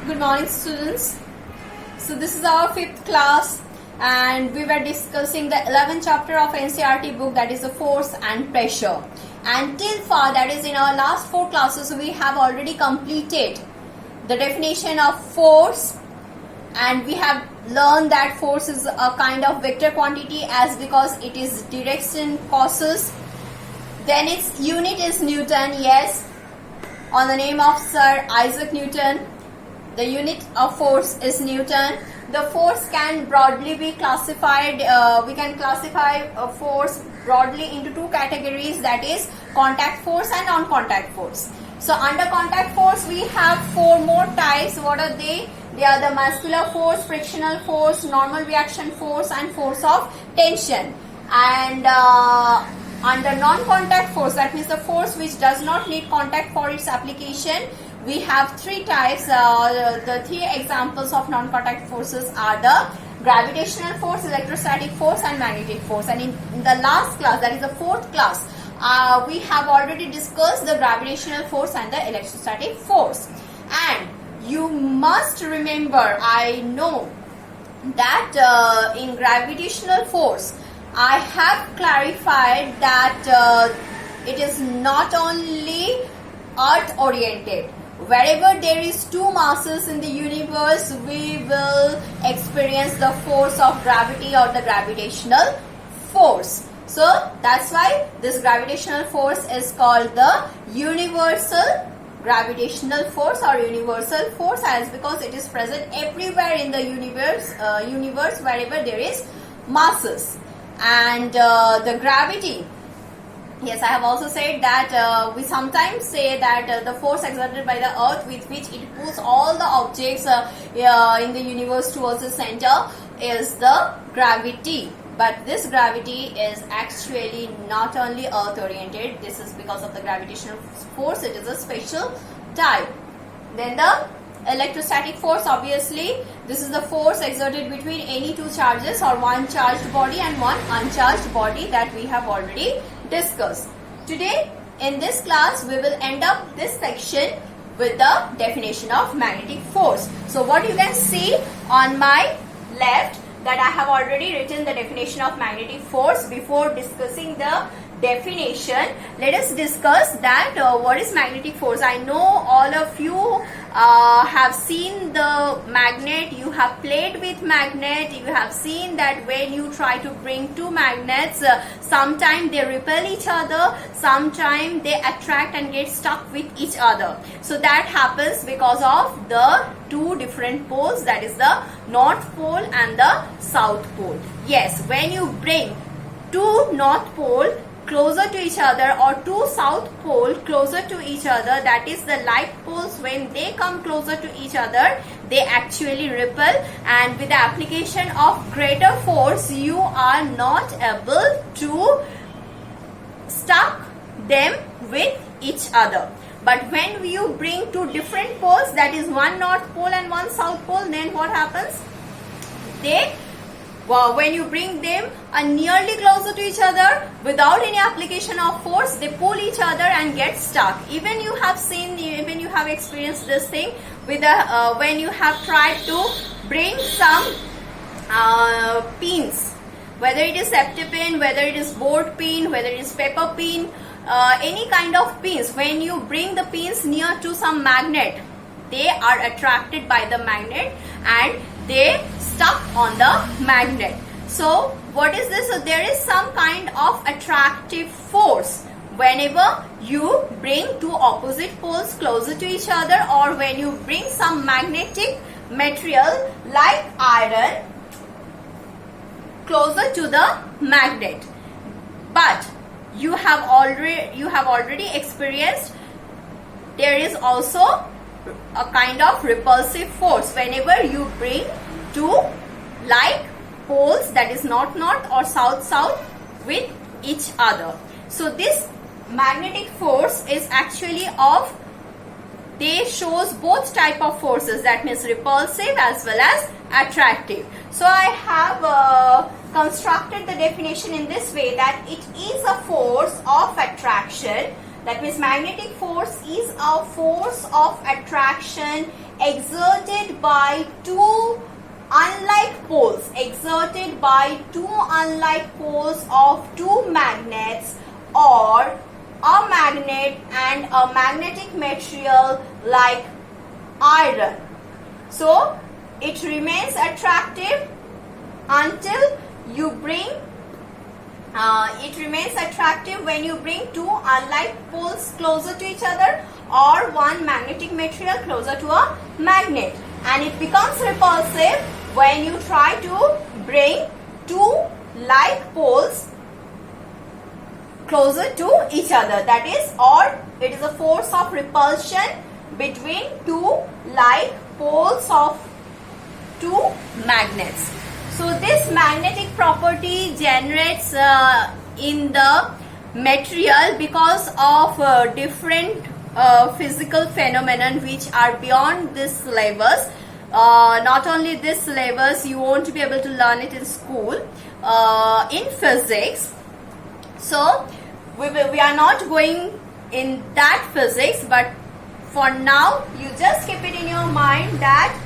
Good morning, students. So this is our 5th class and we were discussing the 11th chapter of NCERT book, that is the force and pressure. And till far, that is in our last 4 classes, we have already completed the definition of force, and we have learned that force is a kind of vector quantity as because it is direction causes. Then its unit is Newton, yes, on the name of Sir Isaac Newton. The unit of force is Newton. The force can broadly be classified, we can classify a force broadly into 2 categories, that is contact force and non-contact force. So under contact force we have 4 more types. What are they? They are the muscular force, frictional force, normal reaction force and force of tension. And under non-contact force, that means the force which does not need contact for its application, we have 3 types. The 3 examples of non-contact forces are the gravitational force, electrostatic force and magnetic force. And in the last class, that is the 4th class, we have already discussed the gravitational force and the electrostatic force. And you must remember, I know that in gravitational force, I have clarified that it is not only earth oriented. Wherever there is 2 masses in the universe, we will experience the force of gravity or the gravitational force. So that's why this gravitational force is called the universal gravitational force or universal force, as because it is present everywhere in the universe wherever there is masses. And the gravity, yes, I have also said that we sometimes say that the force exerted by the earth with which it pulls all the objects in the universe towards the center is the gravity. But this gravity is actually not only earth oriented. This is because of the gravitational force. It is a special type. Then the electrostatic force, obviously this is the force exerted between any 2 charges or one charged body and one uncharged body that we have already discussed. Today in this class we will end up this section with the definition of magnetic force. So what you can see on my left, that I have already written the definition of magnetic force. Before discussing the definition, let us discuss that what is magnetic force. I know all of you have seen the magnet, you have played with magnet, you have seen that when you try to bring 2 magnets, sometimes they repel each other, sometimes they attract and get stuck with each other. So that happens because of the 2 different poles, that is the North Pole and the South Pole. Yes, when you bring 2 North Pole closer to each other or 2 South Pole closer to each other, that is the like poles, when they come closer to each other, they actually repel, and with the application of greater force, you are not able to stuck them with each other. But when you bring 2 different poles, that is one North Pole and one South Pole, then what happens? When you bring them nearly closer to each other without any application of force, they pull each other and get stuck. Even you have seen, even you have experienced this thing with when you have tried to bring some pins, whether it is safety pin, whether it is board pin, whether it is paper pin, any kind of pins. When you bring the pins near to some magnet, they are attracted by the magnet and they stuck on the magnet. So what is this? So there is some kind of attractive force whenever you bring 2 opposite poles closer to each other, or when you bring some magnetic material like iron closer to the magnet. But you have already experienced there is also a kind of repulsive force whenever you bring 2 like poles, that is north or south with each other. So this magnetic force is actually they shows both type of forces, that means repulsive as well as attractive. So I have constructed the definition in this way, that it is a force of attraction That means magnetic force is a force of attraction exerted by two unlike poles, exerted by two unlike poles of two magnets, or a magnet and a magnetic material like iron. So it remains attractive until you bring it remains attractive when you bring two unlike poles closer to each other, or one magnetic material closer to a magnet, and it becomes repulsive when you try to bring two like poles closer to each other. That is, or it is a force of repulsion between two like poles of two magnets. So this magnetic property generates in the material because of different physical phenomenon which are beyond this syllabus. Not only this syllabus, you won't be able to learn it in school in physics. So we are not going in that physics, but for now you just keep it in your mind that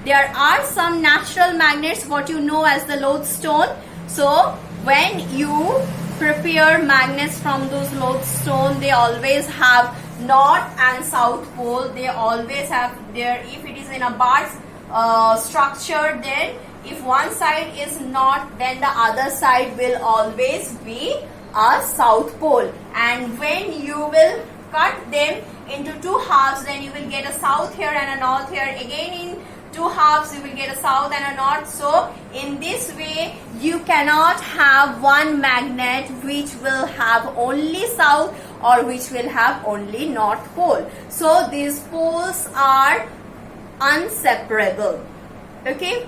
there are some natural magnets, what you know as the lodestone. So when you prepare magnets from those lodestone, they always have north and south pole. They always have there, if it is in a bar structure, then if one side is north, then the other side will always be a south pole. And when you will cut them into two halves, then you will get a south here and a north here. Again in two halves you will get a south and a north. So in this way you cannot have one magnet which will have only south or which will have only north pole. So these poles are inseparable. Okay,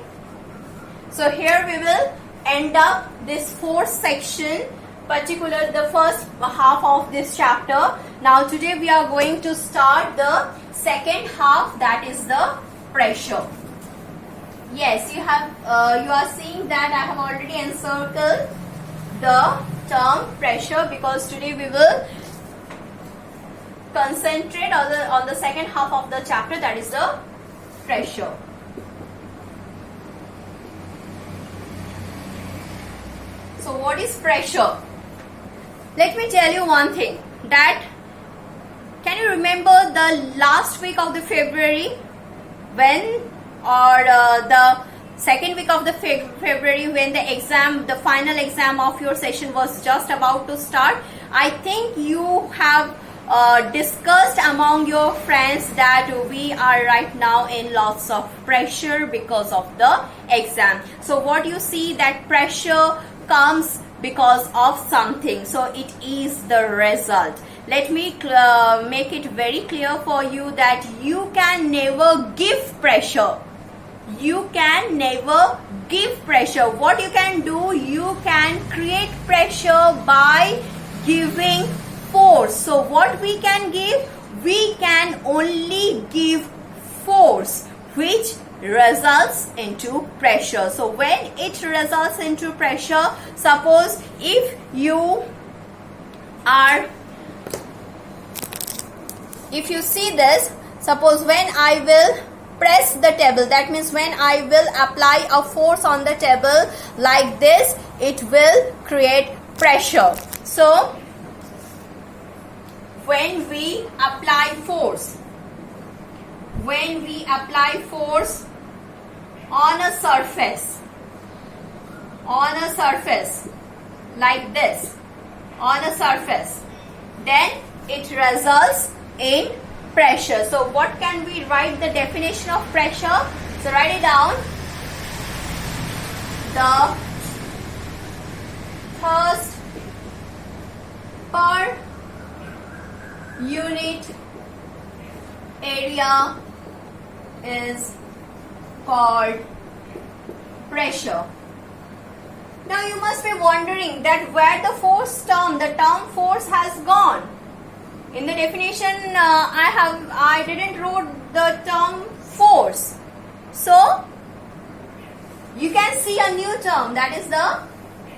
so here we will end up this fourth section, particularly the first half of this chapter. Now today we are going to start the second half, that is the pressure. Yes, you are seeing that I have already encircled the term pressure, because today we will concentrate on the second half of the chapter, that is the pressure. So what is pressure? Let me tell you one thing, that can you remember the last week of the February, when the second week of the February, when the final exam of your session was just about to start? I think you have discussed among your friends that we are right now in lots of pressure because of the exam. So what you see, that pressure comes because of something, so it is the result. Let me make it very clear for you that you can never give pressure. You can never give pressure. What you can do, you can create pressure by giving force. So what we can give? We can only give force, which results into pressure. So when it results into pressure, suppose if you see this, suppose when I will press the table, that means when I will apply a force on the table like this, it will create pressure. So when we apply force on a surface like this, on a surface, then it results in pressure. So what can we write the definition of pressure? So write it down. The thrust per unit area is called pressure. Now you must be wondering that where the force term, the term force has gone. In the definition I didn't wrote the term force. So you can see a new term, that is the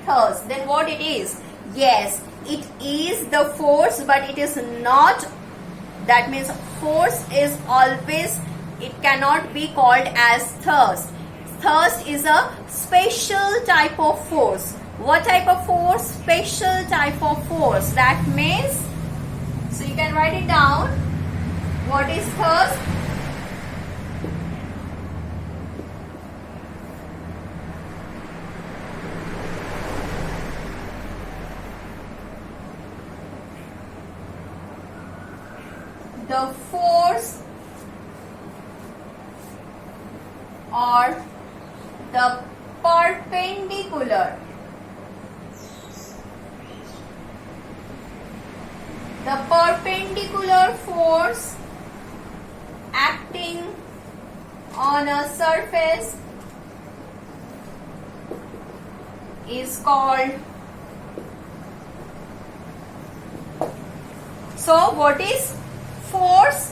thrust. Then what it is? Yes, it is the force, but it is not. That means force is always, it cannot be called as thrust. Thrust is a special type of force. What type of force? Special type of force. That means, so you can write it down. What is thrust? The force or the perpendicular, force acting on a surface is called. So what is force?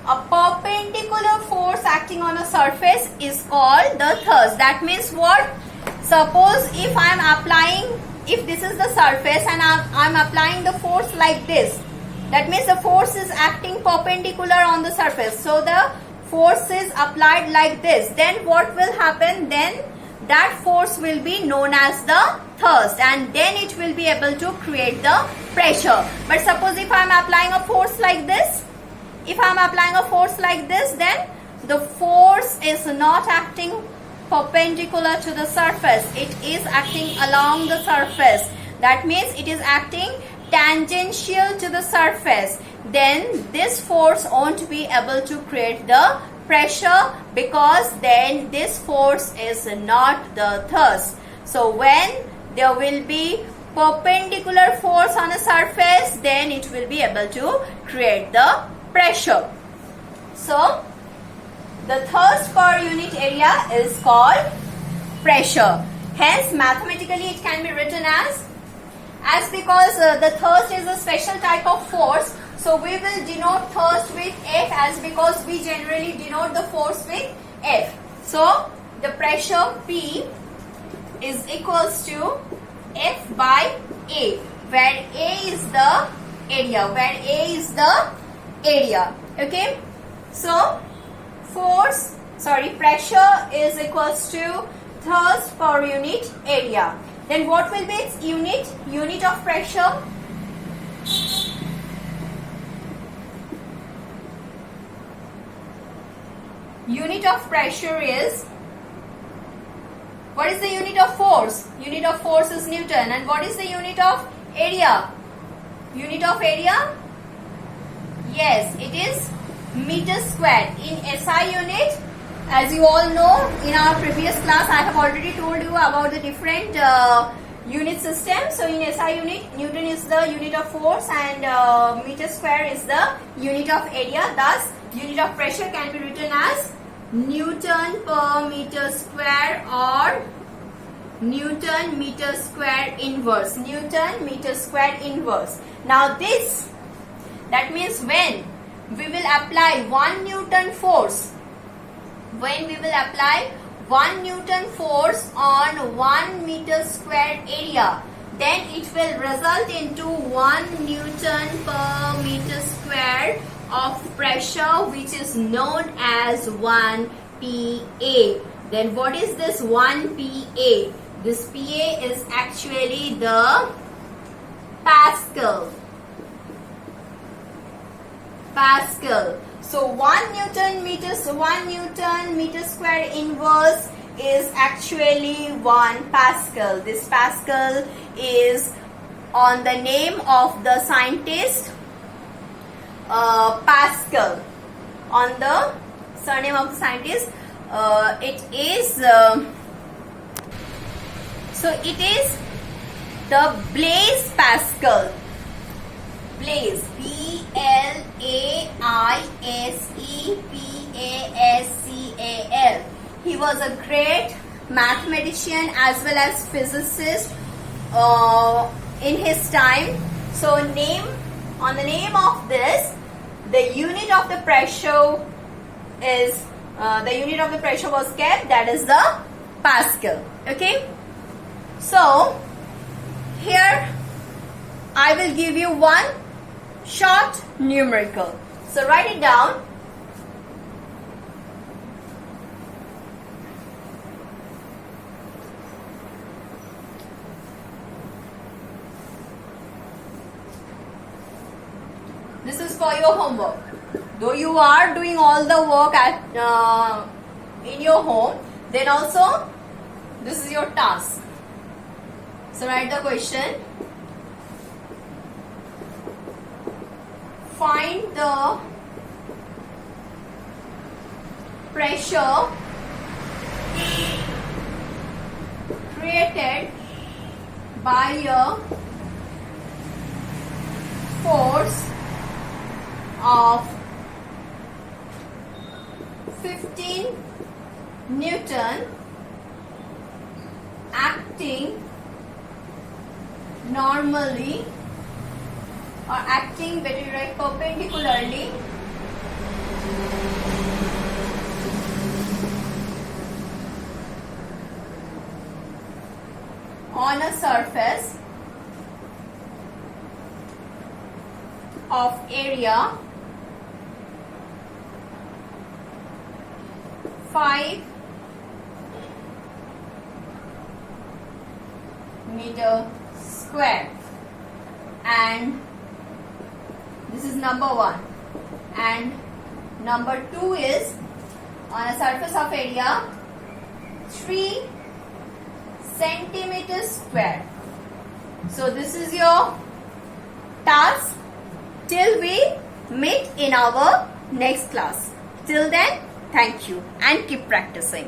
A perpendicular force acting on a surface is called the thrust. That means what? Suppose if I am applying, if this is the surface and I am applying the force like this, that means the force is acting perpendicular on the surface. So the force is applied like this. Then what will happen? Then that force will be known as the thrust, and then it will be able to create the pressure. But suppose if I am applying a force like this, then the force is not acting perpendicular to the surface. It is acting along the surface. That means it is acting tangential to the surface. Then this force won't be able to create the pressure, because then this force is not the thrust. So when there will be perpendicular force on a surface, then it will be able to create the pressure. So the thrust per unit area is called pressure. Hence mathematically it can be written as because the thrust is a special type of force, so we will denote thrust with F, as because we generally denote the force with F. So the pressure P is equals to F by A, where A is the area, okay? So pressure is equals to thrust per unit area. Then what will be its unit of pressure? Unit of pressure is, what is the unit of force? Unit of force is Newton. And what is the unit of area? Unit of area? Yes, it is meter square. In SI unit, as you all know, in our previous class I have already told you about the different unit system. So in SI unit, Newton is the unit of force and meter square is the unit of area. Thus, unit of pressure can be written as Newton per meter square or Newton meter square inverse. Newton meter square inverse. Now this, that means when we will apply 1 Newton force, when we will apply 1 Newton force on 1 meter square area, then it will result into 1 Newton per meter square of pressure, which is known as 1 PA. Then what is this 1 PA? This PA is actually the Pascal. So 1 Newton meter square inverse is actually 1 Pascal. This Pascal is on the name of the scientist Pascal. On the surname of the scientist, it is it is the Blaise Pascal. Blaise, B-L-A-I-S-E-P-A-S-C-A-L. He was a great mathematician as well as physicist in his time. So on the name of this, the unit of the pressure is was kept, that is the Pascal. Okay. So here I will give you one short numerical. So write it down. This is for your homework. Though you are doing all the work at in your home, then also this is your task. So write the question. Find the pressure created by a force of 15 Newton acting normally or acting very right perpendicularly on a surface of area 5 meter square, and this is number 1, and number 2 is on a surface of area 3 centimeters square. So this is your task till we meet in our next class. Till then, thank you and keep practicing.